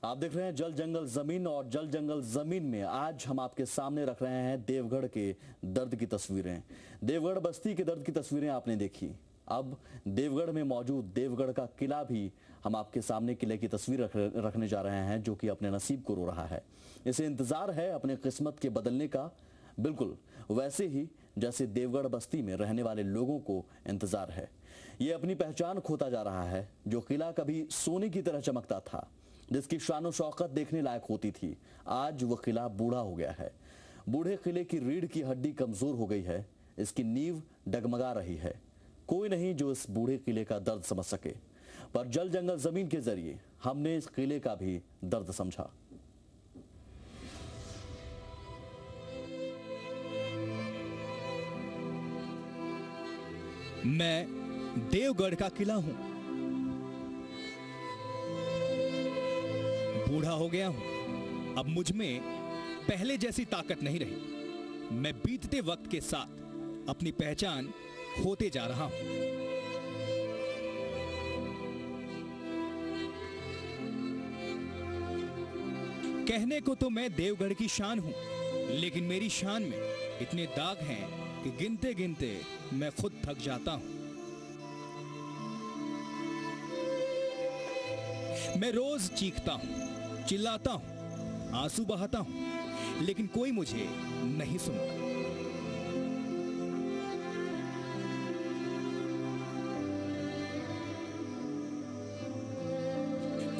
आप देख रहे हैं जल जंगल जमीन, और जल जंगल जमीन में आज हम आपके सामने रख रहे हैं देवगढ़ के दर्द की तस्वीरें। देवगढ़ बस्ती के दर्द की तस्वीरें आपने देखी। अब देवगढ़ में मौजूद देवगढ़ का किला भी हम आपके सामने किले की तस्वीर रखने जा रहे हैं, जो कि अपने नसीब को रो रहा है। इसे इंतजार है अपने किस्मत के बदलने का, बिल्कुल वैसे ही जैसे देवगढ़ बस्ती में रहने वाले लोगों को इंतजार है। ये अपनी पहचान खोता जा रहा है। जो किला कभी सोने की तरह चमकता था, जिसकी शानो शौकत देखने लायक होती थी, आज वह किला बूढ़ा हो गया है। बूढ़े किले की रीढ़ की हड्डी कमजोर हो गई है, इसकी नींव डगमगा रही है। कोई नहीं जो इस बूढ़े किले का दर्द समझ सके, पर जल जंगल जमीन के जरिए हमने इस किले का भी दर्द समझा। मैं देवगढ़ का किला हूं, बूढ़ा हो गया हूं। अब मुझ में पहले जैसी ताकत नहीं रही। मैं बीतते वक्त के साथ अपनी पहचान खोते जा रहा हूं। कहने को तो मैं देवगढ़ की शान हूं, लेकिन मेरी शान में इतने दाग हैं कि गिनते गिनते मैं खुद थक जाता हूं। मैं रोज चीखता हूं, चिल्लाता हूं, आंसू बहाता हूं, लेकिन कोई मुझे नहीं सुनता।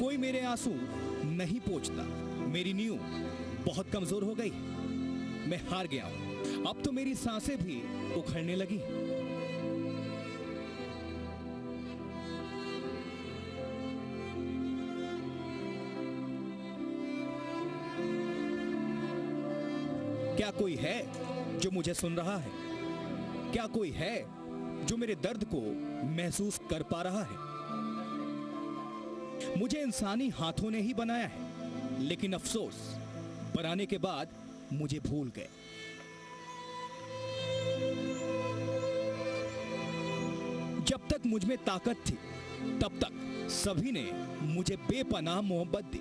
कोई मेरे आंसू नहीं पोंछता। मेरी नींव बहुत कमजोर हो गई। मैं हार गया हूं। अब तो मेरी सांसें भी उखड़ने लगी। क्या कोई है जो मुझे सुन रहा है? क्या कोई है जो मेरे दर्द को महसूस कर पा रहा है? मुझे इंसानी हाथों ने ही बनाया है, लेकिन अफसोस, बनाने के बाद मुझे भूल गए। जब तक मुझ में ताकत थी, तब तक सभी ने मुझे बेपनाह मोहब्बत दी,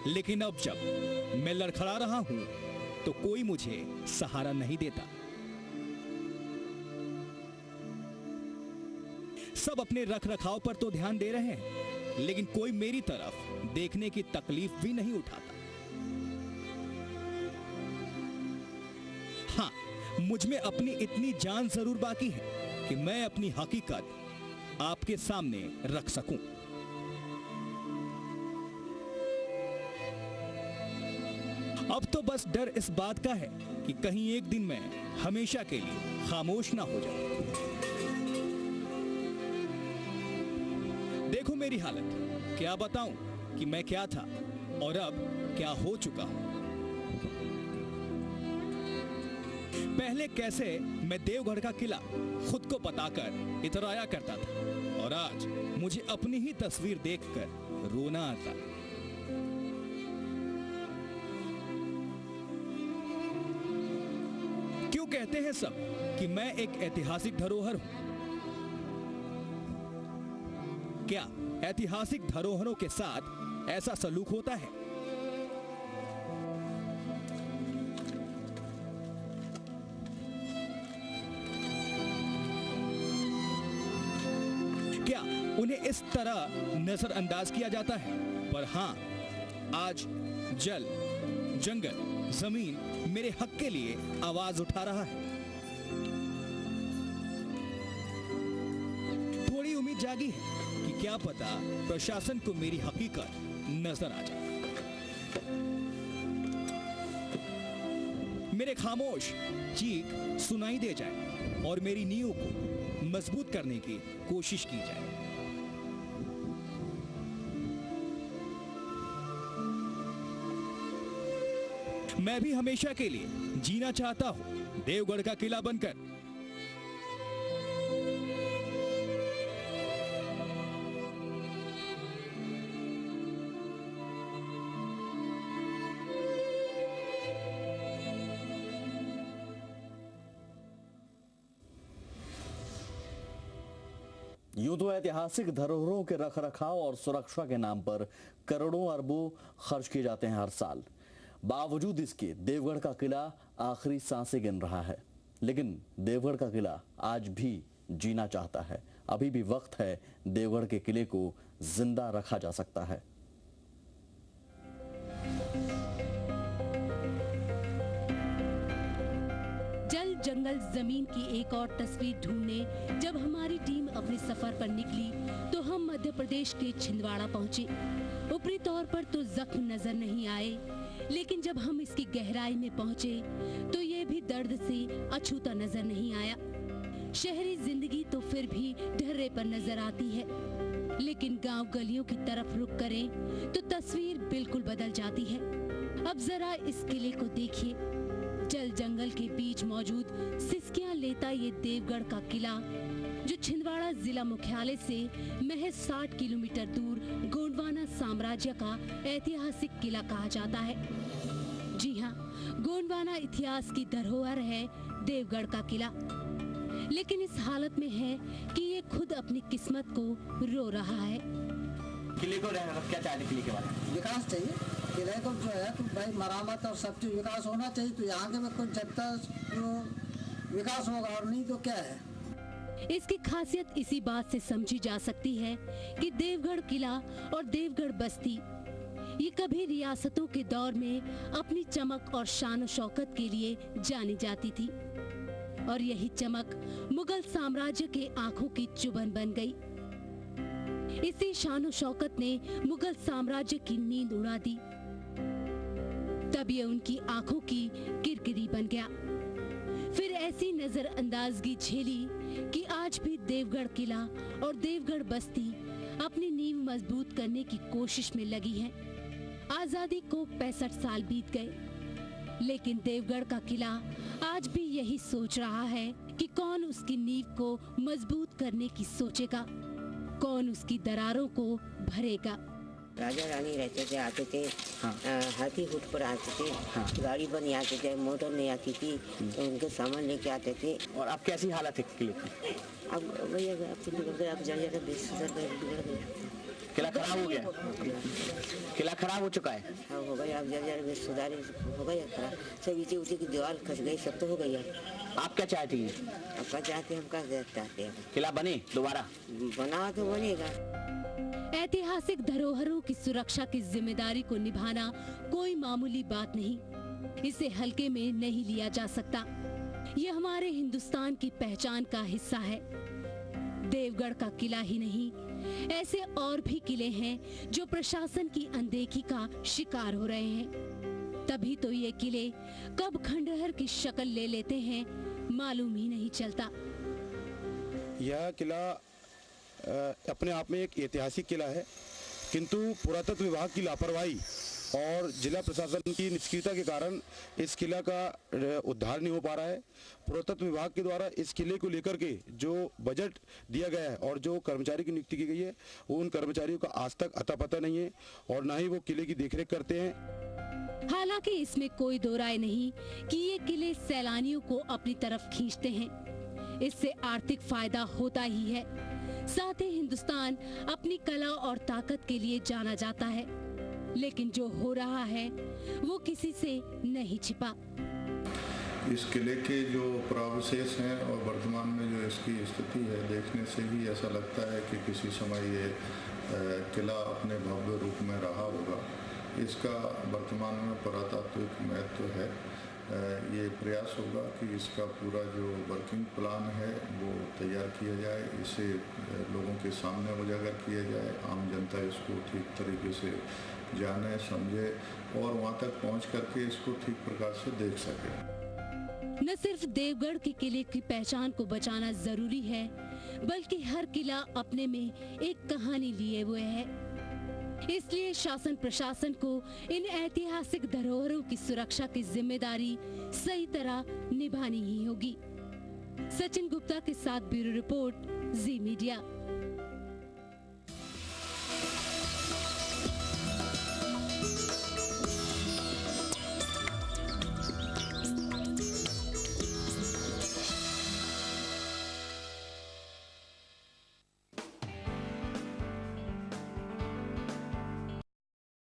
लेकिन अब जब मैं लड़खड़ा रहा हूं, तो कोई मुझे सहारा नहीं देता। सब अपने रख रखाव पर तो ध्यान दे रहे हैं, लेकिन कोई मेरी तरफ देखने की तकलीफ भी नहीं उठाता। हाँ, मुझ में अपनी इतनी जान जरूर बाकी है कि मैं अपनी हकीकत आपके सामने रख सकूं। अब तो बस डर इस बात का है कि कहीं एक दिन मैं हमेशा के लिए खामोश ना हो जाऊं। देखो मेरी हालत, क्या बताऊं कि मैं क्या था और अब क्या हो चुका हूं। पहले कैसे मैं देवगढ़ का किला खुद को बताकर इतराया करता था, और आज मुझे अपनी ही तस्वीर देखकर रोना आता। क्यों कहते हैं सब कि मैं एक ऐतिहासिक धरोहर हूं? क्या ऐतिहासिक धरोहरों के साथ ऐसा सलूक होता है? क्या उन्हें इस तरह नजरअंदाज किया जाता है? पर हां, आज जल, जंगल, जमीन मेरे हक के लिए आवाज उठा रहा है। थोड़ी उम्मीद जागी है कि क्या पता प्रशासन को मेरी हकीकत नजर आ जाए। मेरे खामोश चीख सुनाई दे जाए और मेरी नींव को मजबूत करने की कोशिश की जाए। मैं भी हमेशा के लिए जीना चाहता हूं देवगढ़ का किला बनकर। यूं तो ऐतिहासिक धरोहरों के रखरखाव और सुरक्षा के नाम पर करोड़ों अरबों खर्च किए जाते हैं हर साल। बावजूद इसके देवगढ़ का किला आखिरी सांसें गिन रहा है। लेकिन देवगढ़ का किला आज भी जीना चाहता है। अभी भी वक्त है, देवगढ़ के किले को जिंदा रखा जा सकता है। जल जंगल जमीन की एक और तस्वीर ढूंढने जब हमारी टीम अपने सफर पर निकली तो हम मध्य प्रदेश के छिंदवाड़ा पहुंचे। ऊपरी तौर पर तो जख्म नजर नहीं आए, लेकिन जब हम इसकी गहराई में पहुंचे तो ये भी दर्द से अछूता नजर नहीं आया। शहरी जिंदगी तो फिर भी ढर्रे पर नजर आती है, लेकिन गांव गलियों की तरफ रुख करें तो तस्वीर बिल्कुल बदल जाती है। अब जरा इस किले को देखिए। जल जंगल के बीच मौजूद सिसकियां लेता ये देवगढ़ का किला, जो छिंदवाड़ा जिला मुख्यालय से महज 60 किलोमीटर दूर गोंडवाना साम्राज्य का ऐतिहासिक किला कहा जाता है। जी हाँ, गोंडवाना इतिहास की धरोहर है देवगढ़ का किला, लेकिन इस हालत में है कि ये खुद अपनी किस्मत को रो रहा है। किले को क्या चाहिए? किले के बारे में विकास चाहिए। किले को जो है तो भाई मरामत और सब चीज विकास होना चाहिए। तो यहाँ के में कुछ जनता विकास होगा, और नहीं तो क्या है। इसकी खासियत इसी बात से समझी जा सकती है कि देवगढ़ किला और देवगढ़ बस्ती ये कभी रियासतों के दौर में अपनी चमक और शान शौकत के लिए जानी जाती थी, और यही चमक मुगल साम्राज्य के आंखों की चुभन बन गई। इसी शान शौकत ने मुगल साम्राज्य की नींद उड़ा दी। तब ये उनकी आंखों की किरकिरी बन गया। फिर ऐसी नजरअंदाजगी झेली कि आज भी देवगढ़ किला और देवगढ़ बस्ती अपनी नींव मजबूत करने की कोशिश में लगी है। आजादी को 65 साल बीत गए, लेकिन देवगढ़ का किला आज भी यही सोच रहा है कि कौन उसकी नींव को मजबूत करने की सोचेगा, कौन उसकी दरारों को भरेगा। राजा रानी रहते थे, आते थे। हाथी हुट पर आते थे। गाड़ी पर नहीं आते थे, मोटर नहीं आती थी, तो उनके सामान लेके आते थे। और अब कैसी हालत है किले की? अब भैया अब तो बिगड़ गया, अब जल जगह 20,000 बिगड़ गया। किला खराब हो गया? किला खराब हो चुका है? हाँ हो गया, अब जल जगह सुधार हो गया खराब। सब ईटे उटे की दीवार खस गई, सब तो हो गया। आप क्या चाहती हैं? अब क्या चाहते हैं, हम क्या चाहते हैं? किला बने दोबारा? बना तो बनेगा। ऐतिहासिक धरोहरों की सुरक्षा की जिम्मेदारी को निभाना कोई मामूली बात नहीं। इसे हल्के में नहीं लिया जा सकता। ये हमारे हिंदुस्तान की पहचान का हिस्सा है। देवगढ़ का किला ही नहीं, ऐसे और भी किले हैं जो प्रशासन की अनदेखी का शिकार हो रहे हैं। तभी तो ये किले कब खंडहर की शक्ल ले लेते हैं, मालूम ही नहीं चलता। यह किला अपने आप में एक ऐतिहासिक किला है, किंतु पुरातत्व विभाग की लापरवाही और जिला प्रशासन की निष्क्रियता के कारण इस किला का उद्धार नहीं हो पा रहा है। पुरातत्व विभाग के द्वारा इस किले को लेकर के जो बजट दिया गया है और जो कर्मचारी की नियुक्ति की गई है, वो उन कर्मचारियों का आज तक अता पता नहीं है, और ना ही वो किले की देखरेख करते हैं। हालांकि इसमें कोई दो राय नहीं कि ये किले सैलानियों को अपनी तरफ खींचते हैं। इससे आर्थिक फायदा होता ही है। साथ ही हिंदुस्तान अपनी कला और ताकत के लिए जाना जाता है, लेकिन जो हो रहा है वो किसी से नहीं छिपा। इस किले के जो प्रावशेष हैं और वर्तमान में जो इसकी स्थिति है, देखने से ही ऐसा लगता है कि किसी समय ये किला अपने भव्य रूप में रहा होगा। इसका वर्तमान में पुरातात्विक महत्व है। ये प्रयास होगा कि इसका पूरा जो वर्किंग प्लान है वो तैयार किया जाए, इसे लोगों के सामने उजागर किया जाए, आम जनता इसको ठीक तरीके से जाने समझे और वहाँ तक पहुँच करके इसको ठीक प्रकार से देख सके। न सिर्फ देवगढ़ के किले की पहचान को बचाना जरूरी है, बल्कि हर किला अपने में एक कहानी लिए हुए है। इसलिए शासन प्रशासन को इन ऐतिहासिक धरोहरों की सुरक्षा की जिम्मेदारी सही तरह निभानी ही होगी। सचिन गुप्ता के साथ ब्यूरो रिपोर्ट, जी मीडिया।